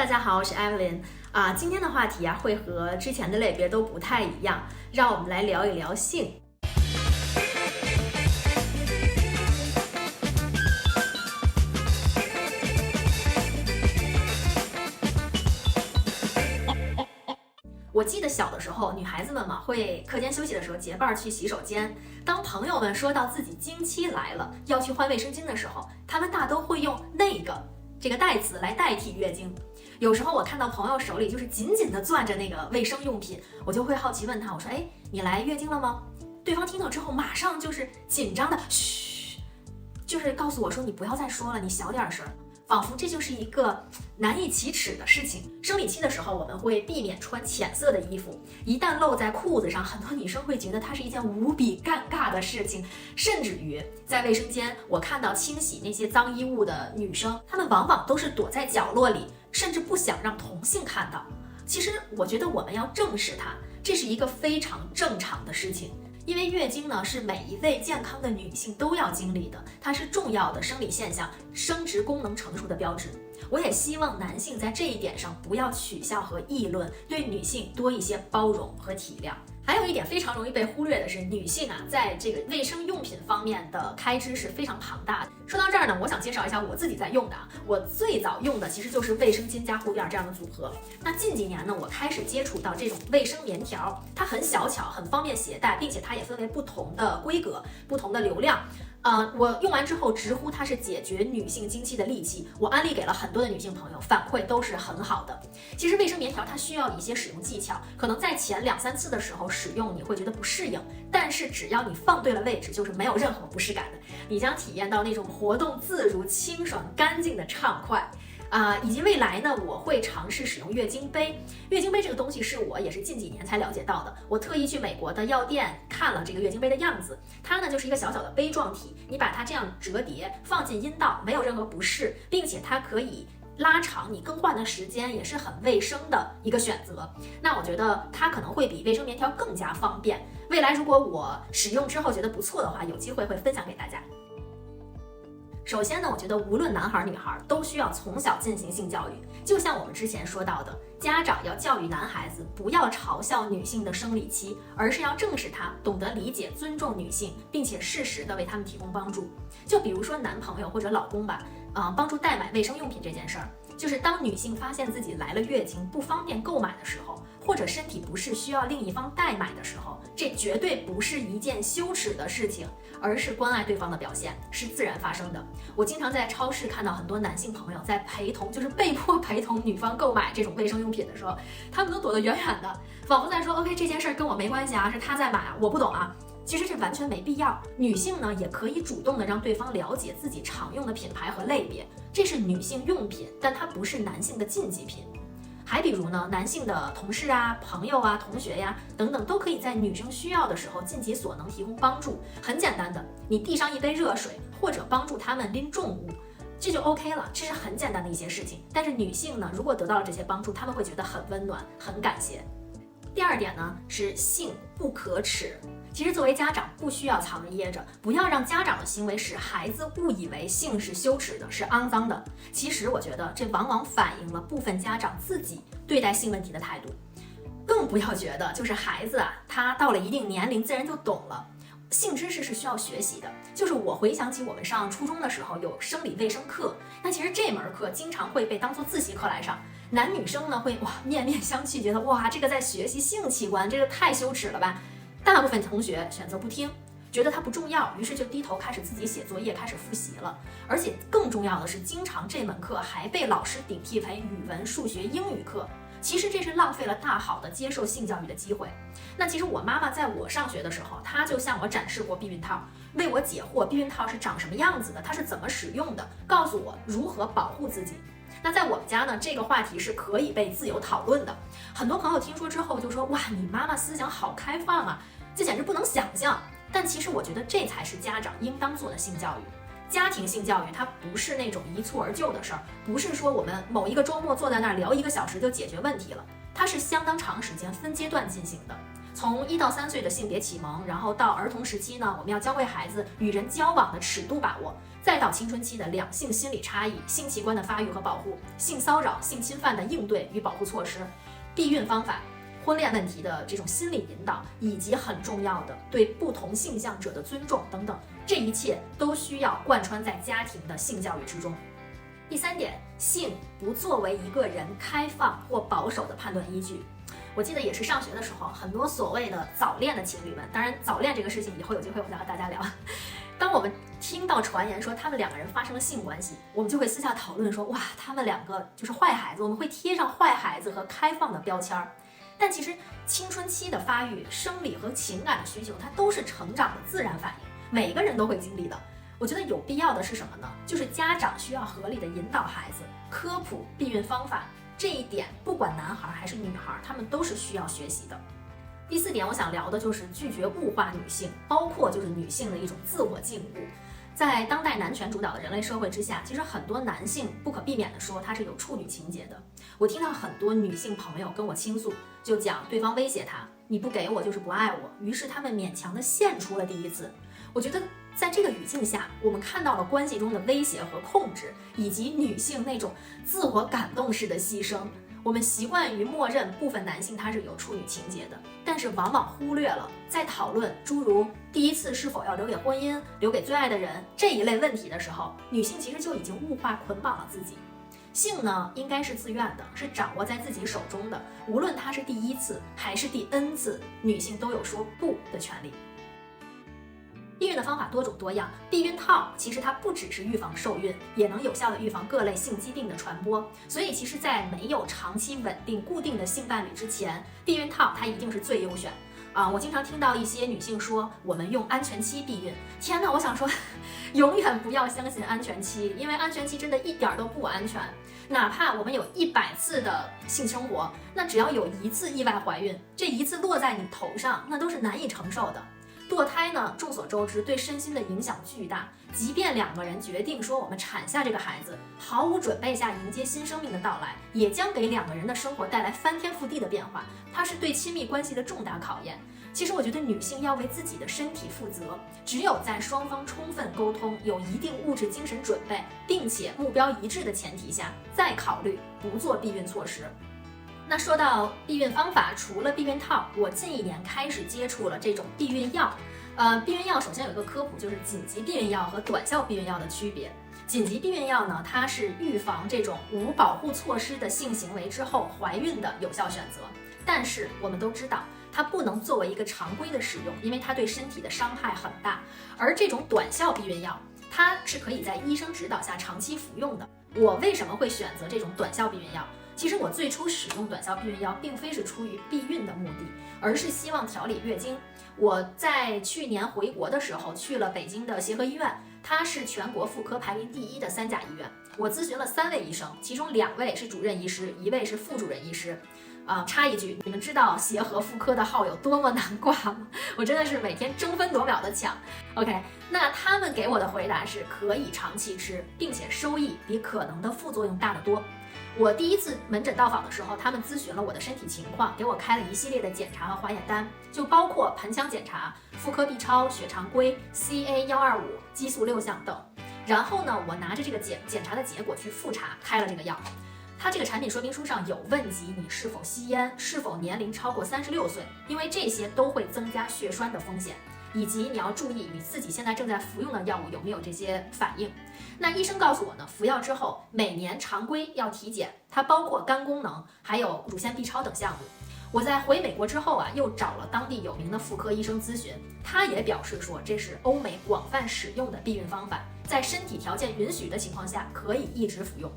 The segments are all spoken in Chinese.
大家好，我是 Evelyn 今天的话题会和之前的类别都不太一样，让我们来聊一聊性。我记得小的时候，女孩子们会课间休息的时候结伴去洗手间。当朋友们说到自己经期来了，要去换卫生巾的时候，他们大都会用这个代词来代替月经。有时候我看到朋友手里就是紧紧地攥着那个卫生用品，我就会好奇问他，我说：“哎，你来月经了吗？”对方听到之后，马上就是紧张的嘘，就是告诉我说：“你不要再说了，你小点声。”仿佛这就是一个难以启齿的事情。生理期的时候，我们会避免穿浅色的衣服，一旦露在裤子上，很多女生会觉得它是一件无比尴尬的事情。甚至于在卫生间，我看到清洗那些脏衣物的女生，她们往往都是躲在角落里，甚至不想让同性看到。其实我觉得我们要正视它，这是一个非常正常的事情。因为月经呢，是每一位健康的女性都要经历的，它是重要的生理现象，生殖功能成熟的标志。我也希望男性在这一点上不要取笑和议论，对女性多一些包容和体谅。还有一点非常容易被忽略的是，女性在这个卫生用品方面的开支是非常庞大的。说到这儿呢，我想介绍一下我自己在用的我最早用的其实就是卫生巾加护垫这样的组合。那近几年呢，我开始接触到这种卫生棉条，它很小巧，很方便携带，并且它也分为不同的规格、不同的流量。我用完之后直呼它是解决女性经期的利器，我安利给了很多的女性朋友，反馈都是很好的。其实卫生棉条它需要一些使用技巧，可能在前2-3次的时候使用你会觉得不适应，但是只要你放对了位置，就是没有任何不适感的，你将体验到那种活动自如、清爽、干净的畅快。以及未来呢，我会尝试使用月经杯。月经杯这个东西是我也是近几年才了解到的。我特意去美国的药店看了这个月经杯的样子，它呢就是一个小小的杯状体，你把它这样折叠放进阴道，没有任何不适，并且它可以拉长你更换的时间，也是很卫生的一个选择。那我觉得它可能会比卫生棉条更加方便。未来如果我使用之后觉得不错的话，有机会会分享给大家。首先呢，我觉得无论男孩女孩都需要从小进行性教育，就像我们之前说到的，家长要教育男孩子不要嘲笑女性的生理期，而是要正视她，懂得理解、尊重女性，并且适时的为他们提供帮助。就比如说男朋友或者老公吧，帮助代买卫生用品这件事儿，就是当女性发现自己来了月经不方便购买的时候，或者身体不适需要另一方代买的时候，这绝对不是一件羞耻的事情，而是关爱对方的表现，是自然发生的。我经常在超市看到很多男性朋友在就是被迫陪同女方购买这种卫生用品的时候，他们都躲得远远的，仿佛在说 OK 这件事儿跟我没关系是他在买我不懂其实这完全没必要。女性呢也可以主动的让对方了解自己常用的品牌和类别，这是女性用品，但它不是男性的禁忌品。还比如呢，男性的同事朋友同学等等，都可以在女生需要的时候尽己所能提供帮助。很简单的，你递上一杯热水，或者帮助他们拎重物，这就 OK 了。这是很简单的一些事情。但是女性呢，如果得到了这些帮助，她们会觉得很温暖，很感谢。第二点呢，是性不可耻。其实作为家长不需要藏着掖着，不要让家长的行为使孩子误以为性是羞耻的，是肮脏的。其实我觉得这往往反映了部分家长自己对待性问题的态度。更不要觉得就是孩子他到了一定年龄自然就懂了。性知识是需要学习的，就是我回想起我们上初中的时候有生理卫生课，那其实这门课经常会被当作自习课来上，男女生呢会面面相觑，觉得这个在学习性器官，这个太羞耻了吧。大部分同学选择不听，觉得它不重要，于是就低头开始自己写作业，开始复习了。而且更重要的是，经常这门课还被老师顶替为语文、数学、英语课。其实这是浪费了大好的接受性教育的机会。那其实我妈妈在我上学的时候，她就向我展示过避孕套，为我解惑避孕套是长什么样子的，它是怎么使用的，告诉我如何保护自己。那在我们家呢，这个话题是可以被自由讨论的。很多朋友听说之后就说，你妈妈思想好开放这简直不能想象。但其实我觉得这才是家长应当做的性教育。家庭性教育它不是那种一蹴而就的事儿，不是说我们某一个周末坐在那儿聊1个小时就解决问题了，它是相当长时间分阶段进行的。从1到3岁的性别启蒙，然后到儿童时期呢，我们要教会孩子与人交往的尺度把握，再到青春期的两性心理差异、性器官的发育和保护、性骚扰、性侵犯的应对与保护措施、避孕方法、婚恋问题的这种心理引导，以及很重要的对不同性向者的尊重等等，这一切都需要贯穿在家庭的性教育之中。第3点，性不作为一个人开放或保守的判断依据。我记得也是上学的时候，很多所谓的早恋的情侣们，当然早恋这个事情以后有机会我再和大家聊。当我们听到传言说他们2个人发生了性关系，我们就会私下讨论说，哇，他们2个就是坏孩子，我们会贴上坏孩子和开放的标签儿。但其实青春期的发育、生理和情感的需求，它都是成长的自然反应，每个人都会经历的。我觉得有必要的是什么呢？就是家长需要合理的引导孩子，科普避孕方法。这一点不管男孩还是女孩，他们都是需要学习的。第4点，我想聊的就是拒绝物化女性，包括就是女性的一种自我禁锢。在当代男权主导的人类社会之下，其实很多男性不可避免的说他是有处女情节的。我听到很多女性朋友跟我倾诉，就讲对方威胁她，你不给我就是不爱我，于是他们勉强的献出了第一次。我觉得在这个语境下，我们看到了关系中的威胁和控制，以及女性那种自我感动式的牺牲。我们习惯于默认部分男性他是有处女情节的，但是往往忽略了在讨论诸如第一次是否要留给婚姻、留给最爱的人这一类问题的时候，女性其实就已经物化捆绑了自己。性呢，应该是自愿的，是掌握在自己手中的，无论它是第1次还是第 N 次，女性都有说不的权利。避孕的方法多种多样，避孕套其实它不只是预防受孕，也能有效的预防各类性疾病的传播。所以其实在没有长期稳定固定的性伴侣之前，避孕套它一定是最优选。我经常听到一些女性说我们用安全期避孕，天哪，我想说永远不要相信安全期，因为安全期真的一点都不安全。哪怕我们有100次的性生活，那只要有1次意外怀孕，这1次落在你头上，那都是难以承受的。堕胎呢，众所周知对身心的影响巨大，即便2个人决定说我们产下这个孩子，毫无准备下迎接新生命的到来，也将给2个人的生活带来翻天覆地的变化，它是对亲密关系的重大考验。其实我觉得女性要为自己的身体负责，只有在双方充分沟通，有一定物质精神准备，并且目标一致的前提下，再考虑不做避孕措施。那说到避孕方法，除了避孕套，我近1年开始接触了这种避孕药。避孕药首先有一个科普，就是紧急避孕药和短效避孕药的区别。紧急避孕药呢，它是预防这种无保护措施的性行为之后怀孕的有效选择。但是我们都知道，它不能作为一个常规的使用，因为它对身体的伤害很大。而这种短效避孕药，它是可以在医生指导下长期服用的。我为什么会选择这种短效避孕药？其实我最初使用短效避孕药，并非是出于避孕的目的，而是希望调理月经。我在去年回国的时候，去了北京的协和医院，它是全国妇科排名第1的3甲医院。我咨询了3位医生，其中2位是主任医师，1位是副主任医师。插一句，你们知道协和妇科的号有多么难挂吗？我真的是每天争分夺秒的抢。OK， 那他们给我的回答是可以长期吃，并且收益比可能的副作用大得多。我第1次门诊到访的时候，他们咨询了我的身体情况，给我开了一系列的检查和化验单，就包括盆腔检查、妇科 B 超、血常规、CA125、激素6项等。然后呢，我拿着这个检查的结果去复查，开了这个药。它这个产品说明书上有问及你是否吸烟，是否年龄超过36岁，因为这些都会增加血栓的风险，以及你要注意你自己现在正在服用的药物有没有这些反应。那医生告诉我呢，服药之后每年常规要体检，它包括肝功能，还有乳腺 B 超等项目。我在回美国之后又找了当地有名的妇科医生咨询，他也表示说这是欧美广泛使用的避孕方法，在身体条件允许的情况下可以一直服用。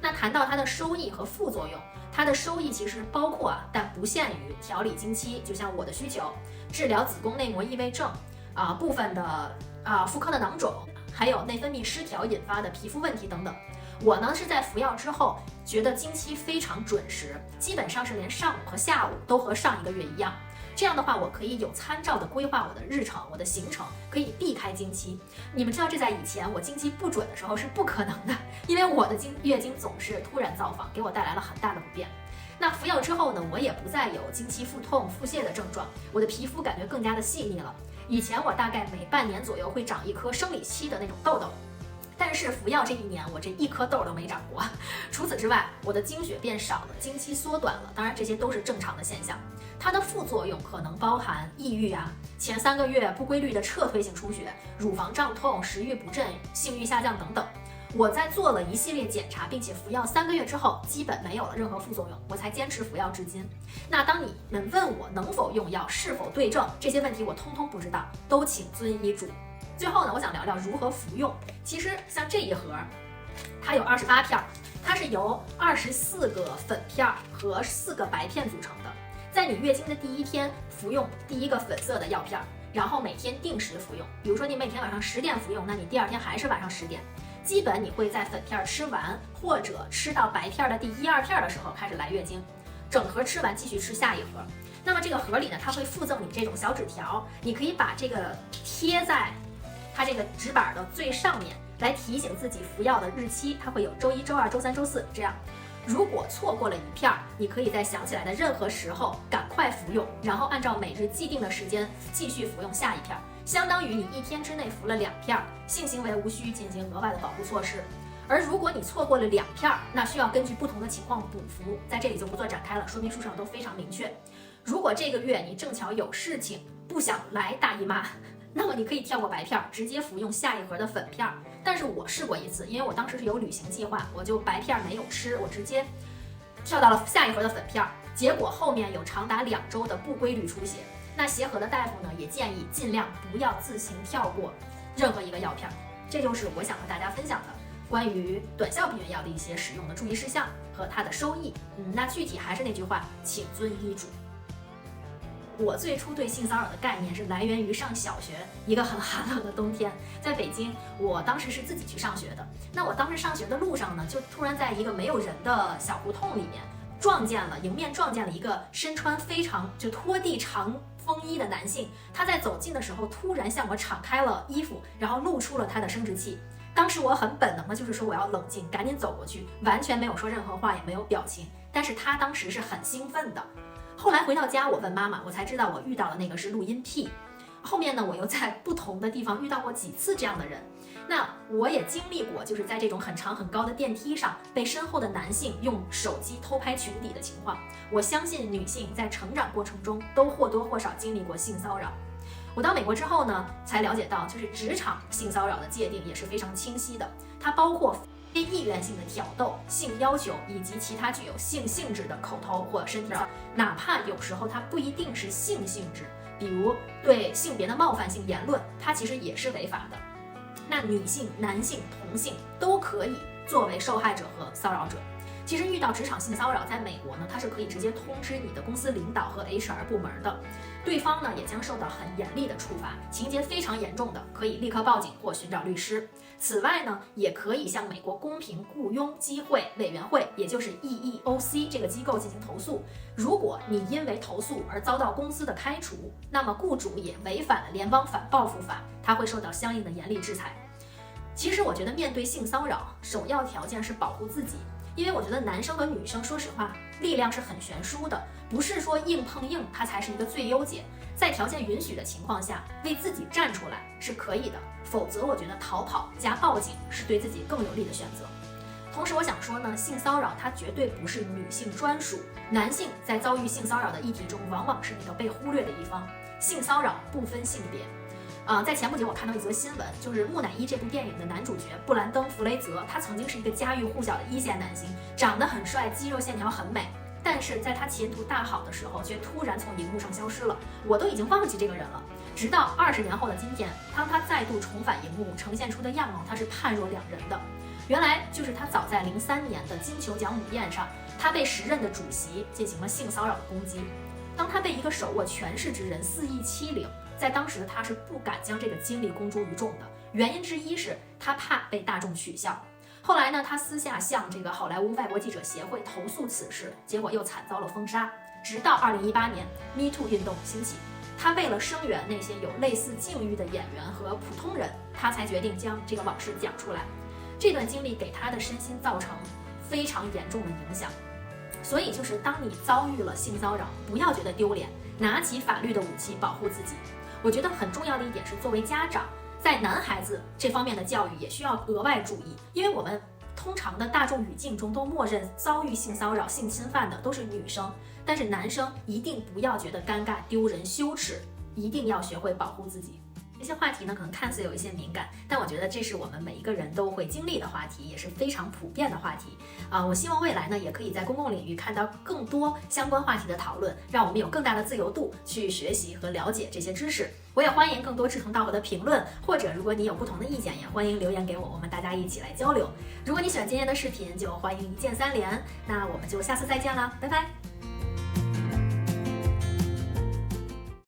那谈到它的收益和副作用，它的收益其实包括但不限于调理经期，就像我的需求，治疗子宫内膜异位症部分的妇科的囊肿，还有内分泌失调引发的皮肤问题等等。我呢是在服药之后觉得经期非常准时，基本上是连上午和下午都和上1个月一样。这样的话，我可以有参照的规划我的日程、我的行程，可以避开经期。你们知道，这在以前我经期不准的时候是不可能的，因为我的月经总是突然造访，给我带来了很大的不便。那服药之后呢，我也不再有经期腹痛、腹泻的症状，我的皮肤感觉更加的细腻了。以前我大概每半年左右会长一颗生理期的那种痘痘，但是服药这一年，我这一颗痘都没长过。除此之外，我的经血变少了，经期缩短了，当然这些都是正常的现象。它的副作用可能包含抑郁啊，前3个月不规律的撤退性出血、乳房胀痛、食欲不振、性欲下降等等。我在做了一系列检查，并且服药3个月之后，基本没有了任何副作用，我才坚持服药至今。那当你们问我能否用药、是否对症这些问题，我通通不知道，都请遵医嘱。最后呢，我想聊聊如何服用。其实像这一盒，它有28片，它是由24个粉片和4个白片组成的。在你月经的第1天服用第1个粉色的药片，然后每天定时服用。比如说你每天晚上10点服用，那你第2天还是晚上10点。基本你会在粉片吃完，或者吃到白片的第1、2片的时候开始来月经，整盒吃完继续吃下一盒。那么这个盒里呢，它会附赠你这种小纸条，你可以把这个贴在它这个纸板的最上面，来提醒自己服药的日期。它会有周1、周2、周3、周4这样。如果错过了一片，你可以在想起来的任何时候赶快服用，然后按照每日既定的时间继续服用下一片，相当于你1天之内服了2片，性行为无需进行额外的保护措施。而如果你错过了2片，那需要根据不同的情况补服，在这里就不做展开了，说明书上都非常明确。如果这个月你正巧有事情，不想来大姨妈，那么你可以跳过白片，直接服用下一盒的粉片。但是我试过一次，因为我当时是有旅行计划，我就白片没有吃，我直接跳到了下一盒的粉片，结果后面有长达2周的不规律出血。那协和的大夫呢，也建议尽量不要自行跳过任何一个药片。这就是我想和大家分享的关于短效避孕药的一些使用的注意事项和它的收益。那具体还是那句话，请遵医嘱。我最初对性骚扰的概念是来源于上小学一个很寒冷的冬天，在北京，我当时是自己去上学的。那我当时上学的路上呢，就突然在一个没有人的小胡同里面迎面撞见了一个身穿非常拖地长风衣的男性。他在走近的时候突然向我敞开了衣服，然后露出了他的生殖器。当时我很本能的就是说我要冷静，赶紧走过去，完全没有说任何话，也没有表情。但是他当时是很兴奋的。后来回到家，我问妈妈，我才知道我遇到的那个是录音癖。后面呢，我又在不同的地方遇到过几次这样的人。那我也经历过，就是在这种很长很高的电梯上，被身后的男性用手机偷拍裙底的情况。我相信女性在成长过程中都或多或少经历过性骚扰。我到美国之后呢，才了解到，就是职场性骚扰的界定也是非常清晰的，它包括非意愿性的挑逗、性要求以及其他具有性性质的口头或身体上，哪怕有时候它不一定是性性质，比如对性别的冒犯性言论，它其实也是违法的。那女性、男性、同性都可以作为受害者和骚扰者。其实遇到职场性骚扰，在美国呢，它是可以直接通知你的公司领导和 HR 部门的，对方呢也将受到很严厉的处罚，情节非常严重的可以立刻报警或寻找律师。此外呢，也可以向美国公平雇佣机会委员会，也就是 EEOC 这个机构进行投诉。如果你因为投诉而遭到公司的开除，那么雇主也违反了联邦反报复法，他会受到相应的严厉制裁。其实我觉得面对性骚扰，首要条件是保护自己。因为我觉得男生和女生说实话力量是很悬殊的，不是说硬碰硬它才是一个最优解。在条件允许的情况下，为自己站出来是可以的，否则我觉得逃跑加报警是对自己更有利的选择。同时我想说呢，性骚扰它绝对不是女性专属，男性在遭遇性骚扰的议题中往往是那个被忽略的一方。性骚扰不分性别。在前不久我看到一则新闻，就是《木乃伊》这部电影的男主角布兰登·弗雷泽，他曾经是一个家喻户晓的一线男星，长得很帅，肌肉线条很美，但是在他前途大好的时候，却突然从荧幕上消失了，我都已经忘记这个人了。直到20年后的今天，当他再度重返荧幕，呈现出的样貌，他是判若两人的。原来就是他早在03年的金球奖午宴上，他被时任的主席进行了性骚扰的攻击。当他被一个手握权势之人肆意欺凌，在当时他是不敢将这个经历公诸于众的，原因之一是他怕被大众取笑。后来呢，他私下向这个好莱坞外国记者协会投诉此事，结果又惨遭了封杀。直到2018年 Me Too 运动兴起，他为了声援那些有类似境遇的演员和普通人，他才决定将这个往事讲出来。这段经历给他的身心造成非常严重的影响。所以就是当你遭遇了性骚扰，不要觉得丢脸，拿起法律的武器保护自己。我觉得很重要的一点是，作为家长，在男孩子这方面的教育也需要额外注意，因为我们通常的大众语境中都默认遭遇性骚扰、性侵犯的都是女生，但是男生一定不要觉得尴尬、丢人、羞耻，一定要学会保护自己。这些话题呢，可能看似有一些敏感，但我觉得这是我们每一个人都会经历的话题，也是非常普遍的话题我希望未来呢，也可以在公共领域看到更多相关话题的讨论，让我们有更大的自由度去学习和了解这些知识。我也欢迎更多志同道合的评论，或者如果你有不同的意见，也欢迎留言给我，我们大家一起来交流。如果你喜欢今天的视频，就欢迎一键3连。那我们就下次再见啦，拜拜。